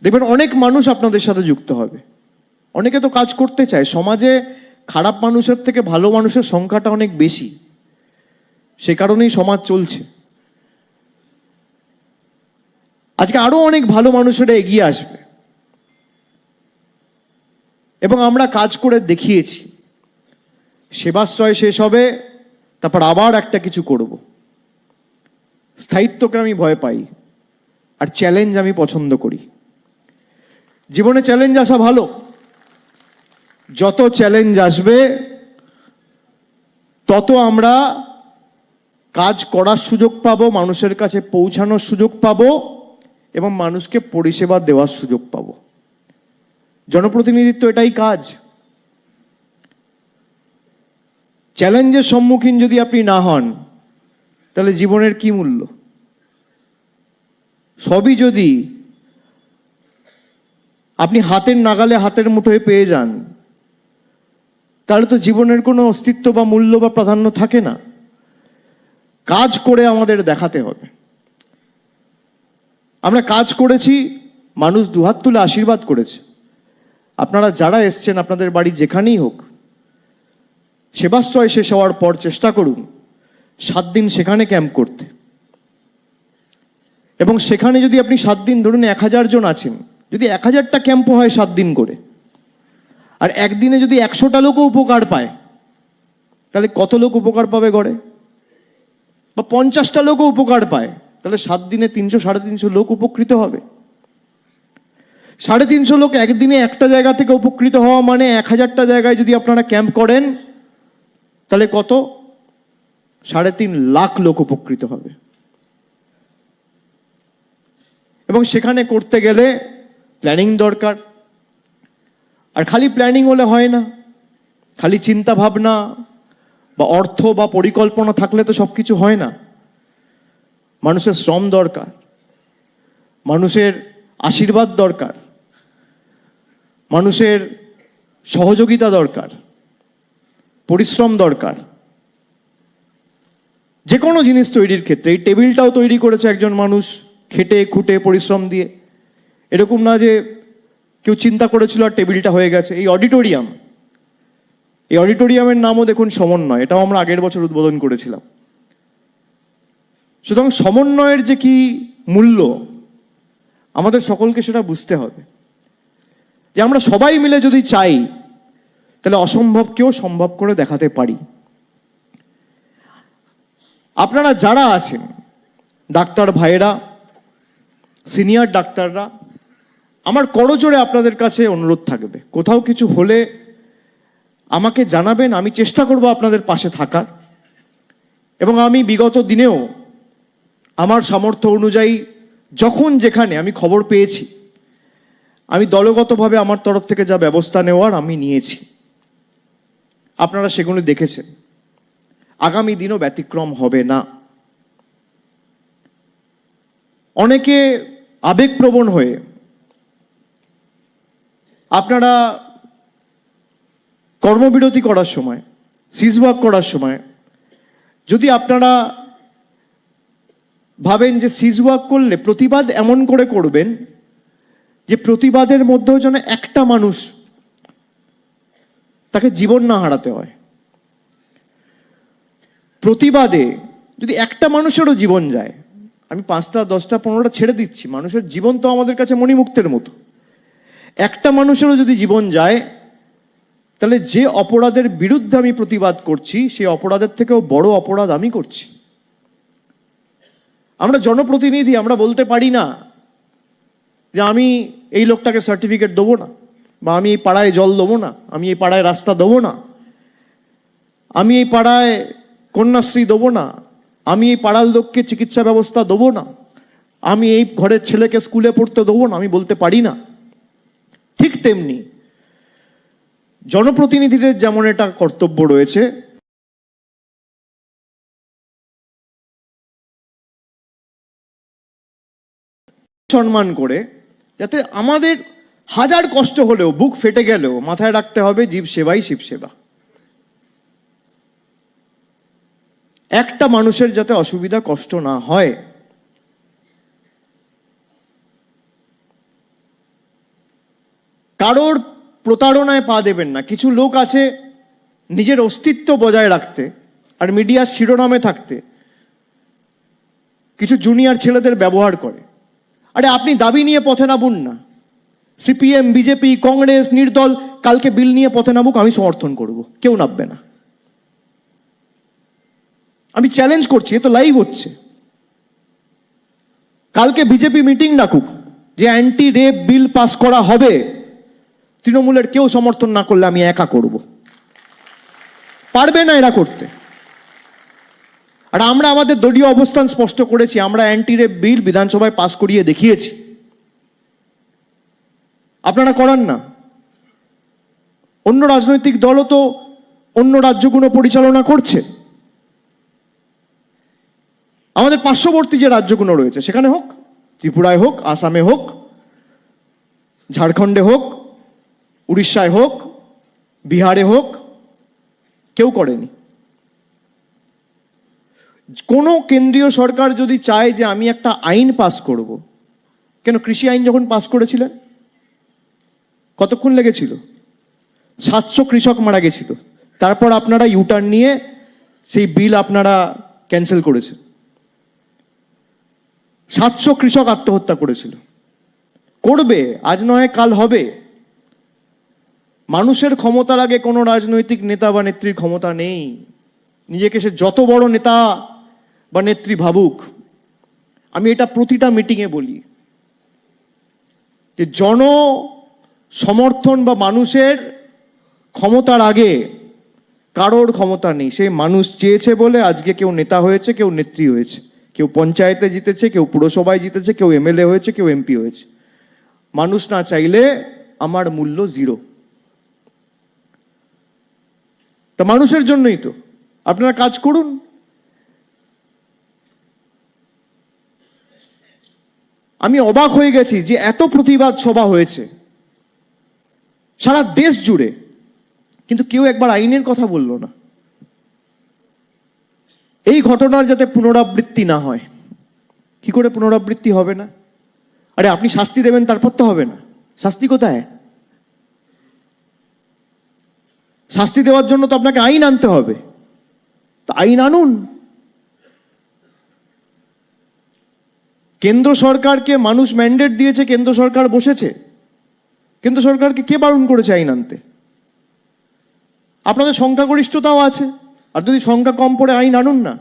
দেখবেন অনেক মানুষ আপনাদের সাথে যুক্ত হবে। অনেকে তো কাজ করতে চায়। সমাজে খারাপ মানুষের থেকে ভালো মানুষের সংখ্যাটা অনেক বেশি, সে কারণেই সমাজ চলছে। আজকে আরো অনেক ভালো মানুষেরা এগিয়ে আসবে এবং আমরা কাজ করে দেখিয়েছি। সেবাশ্রয় শেষ হবে, তারপর আবার একটা কিছু করব। স্থায়িত্বকে আমি ভয় পাই, আর চ্যালেঞ্জ আমি পছন্দ করি। জীবনে চ্যালেঞ্জ আসা ভালো। যত চ্যালেঞ্জ আসবে তত আমরা কাজ করার সুযোগ পাবো, মানুষের কাছে পৌঁছানোর সুযোগ পাবো এবং মানুষকে পরিষেবা দেওয়ার সুযোগ পাবো। জনপ্রতিনিধিত্ব এটাই কাজ। চ্যালেঞ্জের সম্মুখীন যদি আপনি না হন, তাহলে জীবনের কি মূল্য? সবই যদি আপনি হাতের নাগালে, হাতের মুঠোয় পেয়ে যান, তাহলে তো জীবনের কোনো অস্তিত্ব বা মূল্য বা প্রাধান্য থাকে না। কাজ করে আমাদের দেখাতে হবে। আমরা কাজ করেছি, মানুষ দুহাত তুলে আশীর্বাদ করেছে। আপনারা যারা এসছেন, আপনাদের বাড়ি যেখানেই হোক, সেবাশ্রয় শেষ হওয়ার পর চেষ্টা করুন 7 দিন সেখানে ক্যাম্প করতে। এবং সেখানে যদি আপনি 7 দিন, ধরুন 1000 জন আছেন, যদি 1000টা ক্যাম্পও হয় 7 দিন করে, আর একদিনে যদি 100টা লোকও উপকার পায়, তাহলে কত লোক উপকার পাবে গড়ে? বা 50টা লোকও উপকার পায়, তাহলে 7 দিনে 300-350 লোক উপকৃত হবে। 350 লোক একদিনে একটা জায়গা থেকে উপকৃত হওয়া মানে 1000টা জায়গায় যদি আপনারা ক্যাম্প করেন, তাহলে কত? 3.5 লাখ লোক উপকৃত হবে। এবং সেখানে করতে গেলে প্ল্যানিং দরকার। আর খালি প্ল্যানিং হলে হয় না, খালি চিন্তা ভাবনা বা অর্থ বা পরিকল্পনা থাকলে তো সবকিছু হয় না। মানুষের শ্রম দরকার, মানুষের আশীর্বাদ দরকার, মানুষের সহযোগিতা দরকার, পরিশ্রম দরকার। যে কোনো জিনিস তৈরির ক্ষেত্রে, এই টেবিলটাও তৈরি করেছে একজন মানুষ, খেটে খুঁটে পরিশ্রম দিয়ে। এরকম না যে কেউ চিন্তা করেছিল আর টেবিলটা হয়ে গেছে। এই অডিটোরিয়ামের নামও দেখুন সমন্বয়, এটাও আমরা আগের বছর উদ্বোধন করেছিলাম। সুতরাং সমন্বয়ের যে কি মূল্য, আমাদের সকলকে সেটা বুঝতে হবে। যে আমরা সবাই মিলে যদি চাই, তাহলে অসম্ভবকেও সম্ভব করে দেখাতে পারি। আপনারা যারা আছেন, ডাক্তার ভাইয়েরা, সিনিয়র ডাক্তাররা, আমার করজোড়ে আপনাদের কাছে অনুরোধ থাকবে, কোথাও কিছু হলে আমাকে জানাবেন। আমি চেষ্টা করব আপনাদের পাশে থাকার। এবং আমি বিগত দিনেও আমার সামর্থ্য অনুযায়ী যখন যেখানে আমি খবর পেয়েছি, আমি দলগতভাবে আমার তরফ থেকে যা ব্যবস্থা নেওয়ার আমি নিয়েছি। আপনারা সেগুলো দেখেছেন। আগামী দিনও ব্যতিক্রম হবে না। অনেকে আবেগপ্রবণ হয়ে আপনারা কর্মবিরতি করার সময়, সিজওয়াক করার সময়, যদি আপনারা ভাবেন যে সিজওয়াক করলে প্রতিবাদ এমন করে করবেন যে প্রতিবাদের মধ্যেও যেন একটা মানুষ তাকে জীবন না হারাতে হয়। প্রতিবাদে যদি একটা মানুষেরও জীবন যায়, আমি 5টা 10টা 15টা ছেড়ে দিচ্ছি, মানুষের জীবন তো আমাদের কাছে মণিমুক্তের মতো। একটা মানুষেরও যদি জীবন যায়, তাহলে যে অপরাধের বিরুদ্ধে আমি প্রতিবাদ করছি, সেই অপরাধের থেকেও বড় অপরাধ আমি করছি। আমরা জনপ্রতিনিধি, আমরা বলতে পারি না যে আমি এই লোকটাকে সার্টিফিকেট দেবো না, বা আমি এই পাড়ায় জল দেবো না, আমি এই পাড়ায় রাস্তা দেবো না, আমি এই পাড়ায় কন্যাশ্রী দেবো না, আমি এই পাড়ার লোককে চিকিৎসা ব্যবস্থা দেবো না, আমি এই ঘরের ছেলেকে স্কুলে পড়তে দেবো না, আমি বলতে পারি না। ঠিক তেমনি জনপ্রতিনিধিদের যেমন এটা কর্তব্য রয়েছে, সম্মান করে, যাতে আমাদের হাজার কষ্ট হলেও, বুক ফেটে গেলেও মাথায় রাখতে হবে জীব সেবাই শিব সেবা। একটা মানুষের যাতে অসুবিধা কষ্ট না হয়। কারোর প্রতারণায় পা দেবেন না। কিছু লোক আছে নিজের অস্তিত্ব বজায় রাখতে আর মিডিয়ার শিরোনামে থাকতে কিছু জুনিয়র ছেলেদের ব্যবহার করে। আরে আপনি দাবি নিয়ে পথে নামুন না। সিপিএম, বিজেপি, কংগ্রেস, নির্দল কালকে বিল নিয়ে পথে নামুক, আমি সমর্থন করব, কেউ নামবে না। আমি চ্যালেঞ্জ করছি, এ তো লাইভ হচ্ছে। কালকে বিজেপি মিটিং ডাকুক যে অ্যান্টি রেপ বিল পাস করা হবে, তৃণমূলের কেউ সমর্থন না করলে আমি একা করব। পারবে না এরা করতে। আর আমরা আমাদের দলীয় অবস্থান স্পষ্ট করেছি, আমরা অ্যান্টি রেপ বিল বিধানসভায় পাস করিয়ে দেখিয়েছি। আপনারা করান না। অন্য রাজনৈতিক দলও তো অন্য রাজ্যগুলো পরিচালনা করছে। আমাদের পার্শ্ববর্তী যে রাজ্যগুলো রয়েছে সেখানে হোক, ত্রিপুরায় হোক, আসামে হোক, ঝাড়খণ্ডে হোক, উড়িষ্যায় হোক, বিহারে হোক, কেউ করেনি। কোনো কেন্দ্রীয় সরকার যদি চায় যে আমি একটা আইন পাস করব, কেন কৃষি আইন যখন পাস করেছিলেন কতক্ষণ লেগেছিল? 700 কৃষক মারা গেছিল। তারপর আপনারা ইউটার্ন নিয়ে সেই বিল আপনারা ক্যান্সেল করেছেন। 700 কৃষক আত্মহত্যা করেছিল। করবে, আজ নয় কাল হবে। মানুষের ক্ষমতার আগে কোনো রাজনৈতিক নেতা বা নেত্রীর ক্ষমতা নেই। নিজেকে সে যত বড় নেতা বা নেত্রী ভাবুক। আমি এটা প্রতিটা মিটিংয়ে বলি যে জন সমর্থন বা মানুষের ক্ষমতার আগে কারোর ক্ষমতা নেই। সেই মানুষ চেয়েছে বলে আজকে কেউ নেতা হয়েছে, কেউ নেত্রী হয়েছে, কেউ পঞ্চায়েতে জিতেছে, কেউ পুরসভায় জিতেছে, কেউ এমএলএ হয়েছে, কেউ এমপি হয়েছে। মানুষ না চাইলে আমার মূল্য 0। তা মানুষের জন্যই তো আপনারা কাজ করুন। আমি অবাক হয়ে গেছি যে এত প্রতিবাদ সভা হয়েছে সারা দেশ জুড়ে, কিন্তু কেউ একবার আইনের কথা বলল না। এই ঘটনার যাতে পুনরাবৃত্তি না হয়। কি করে পুনরাবৃত্তি হবে না? আরে আপনি শাস্তি দেবেন, তারপর তো হবে না। শাস্তি কোথায়? শাস্তি দেওয়ার জন্য তো আপনাকে আইন আনতে হবে। তো আইন আনুন। কেন্দ্র সরকারকে মানুষ ম্যান্ডেট দিয়েছে, কেন্দ্র সরকার বসেছে। কেন্দ্র সরকারকে কে বারণ করেছে আইন আনতে? আপনাদের সংখ্যাগরিষ্ঠতাও আছে। আর যদি সংখ্যা কম পড়ে আইন আনুন না।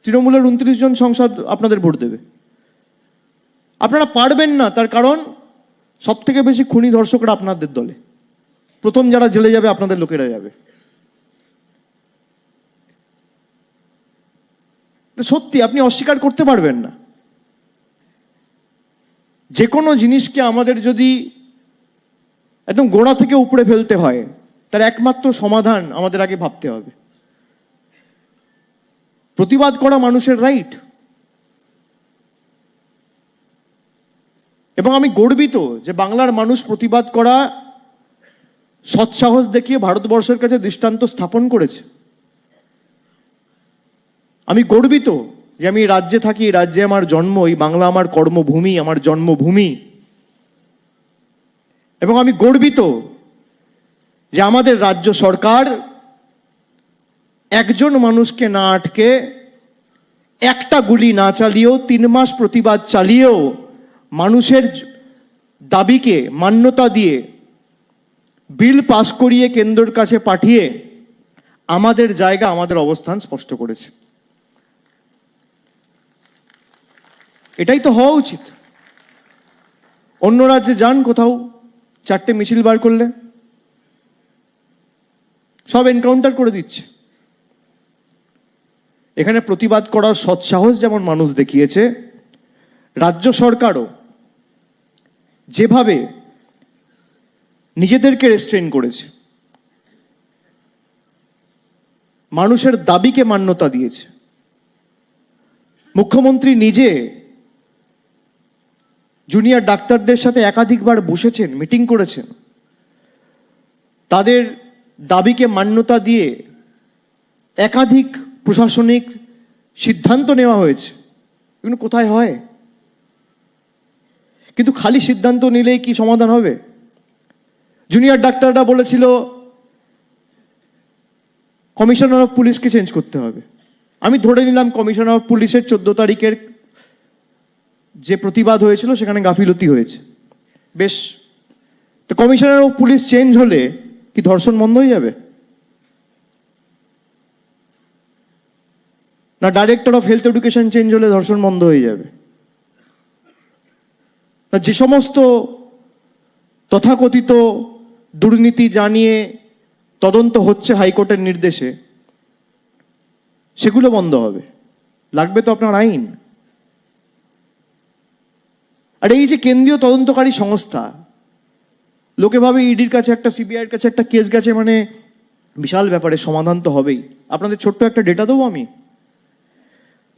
তৃণমূলের 29 জন সংসদ আপনাদের ভোট দেবে। আপনারা পারবেন না, তার কারণ সব থেকে বেশি খুনি ধর্ষকরা আপনাদের দলে। প্রথম যারা জেলে যাবে আপনাদের লোকেরা যাবে। সত্যি আপনি অস্বীকার করতে পারবেন না। যে কোনো জিনিসকে আমাদের যদি একদম গোড়া থেকে উপড়ে ফেলতে হয়, তার একমাত্র সমাধান আমাদের আগে ভাবতে হবে। প্রতিবাদ করা মানুষের রাইট। এবং আমি গর্বিত যে বাংলার মানুষ প্রতিবাদ করা সৎসাহস দেখিয়ে ভারতবর্ষের কাছে দৃষ্টান্ত স্থাপন করেছে। আমি গর্বিত যে আমি এই রাজ্যে থাকি, এই রাজ্যে আমার জন্ম, এই বাংলা আমার কর্মভূমি, আমার জন্মভূমি। এবং আমি গর্বিত যে আমাদের রাজ্য সরকার একজন মানুষকে না আটকে, একটা গুলি না চালিয়েও, 3 মাস প্রতিবাদ চালিয়েও মানুষের দাবিকে মান্যতা দিয়ে বিল পাস করিয়ে কেন্দ্রের কাছে পাঠিয়ে আমাদের জায়গা, আমাদের অবস্থান স্পষ্ট করেছে। এটাই তো হওয়া উচিত। অন্য রাজ্যে যান, কোথাও 4টে মিছিল বার করলে সব এনকাউন্টার করে দিচ্ছে। এখানে প্রতিবাদ করার সৎসাহস যেমন মানুষ দেখিয়েছে, রাজ্য সরকারও যেভাবে নিজেদেরকে রেস্ট্রেন করেছে, মানুষের দাবিকে মান্যতা দিয়েছে। মুখ্যমন্ত্রী নিজে জুনিয়র ডাক্তারদের সাথে একাধিকবার বসেছেন, মিটিং করেছেন। তাদের দাবিকে মান্যতা দিয়ে একাধিক প্রশাসনিক সিদ্ধান্ত নেওয়া হয়েছে। এগুলো কোথায় হয়? কিন্তু খালি সিদ্ধান্ত নিলেই কি সমাধান হবে? জুনিয়র ডাক্তাররা বলেছিল কমিশনার অফ পুলিশকে চেঞ্জ করতে হবে। আমি ধরে নিলাম কমিশনার অফ পুলিশের 14 তারিখের যে প্রতিবাদ হয়েছিল সেখানে গাফিলতি হয়েছে, বেশ। তো কমিশনার অফ পুলিশ চেঞ্জ হলে কি ধর্ষণ বন্ধ হয়ে যাবে? না director of health education change হলে ধর্ষণ বন্ধ হয়ে যাবে? না যে সমস্ত তথাকথিত দুর্নীতি জানিয়ে তদন্ত হচ্ছে হাইকোর্টের নির্দেশে, সেগুলো বন্ধ হবে? লাগবে তো আপনার আইন। আর এই যে কেন্দ্রীয় তদন্তকারী সংস্থা, লোকে ভাবে ইডির কাছে একটা, সিবিআইয়ের কাছে একটা কেস গেছে মানে বিশাল ব্যাপারে সমাধান তো হবেই। আপনাদের ছোট্ট একটা ডেটা দেবো আমি।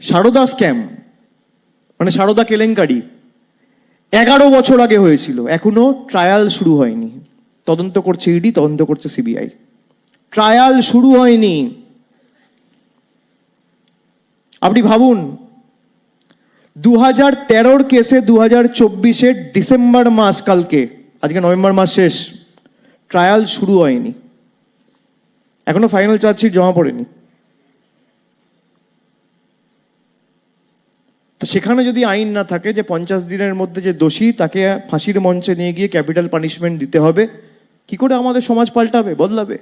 সারদা স্ক্যাম মানে সারদা কেলেঙ্কারি 11 বছর আগে হয়েছিল, এখনো ট্রায়াল শুরু হয়নি। তদন্ত করছে ইডি, তদন্ত করছে সিবিআই, ট্রায়াল শুরু হয়নি। আপনি ভাবুন 2013 কেসে 2024 ডিসেম্বর মাস, কালকে, আজকে নভেম্বর মাস শেষ, ট্রায়াল শুরু হয়নি, এখনো ফাইনাল চার্জশিট জমা পড়েনি। তো সেখানে যদি আইন না থাকে যে 50 দিনের মধ্যে যে দোষী তাকে ফাঁসির মঞ্চে নিয়ে গিয়ে ক্যাপিটাল পানিশমেন্ট দিতে হবে, কি করে আমাদের সমাজ পাল্টাবে, বদলাবে?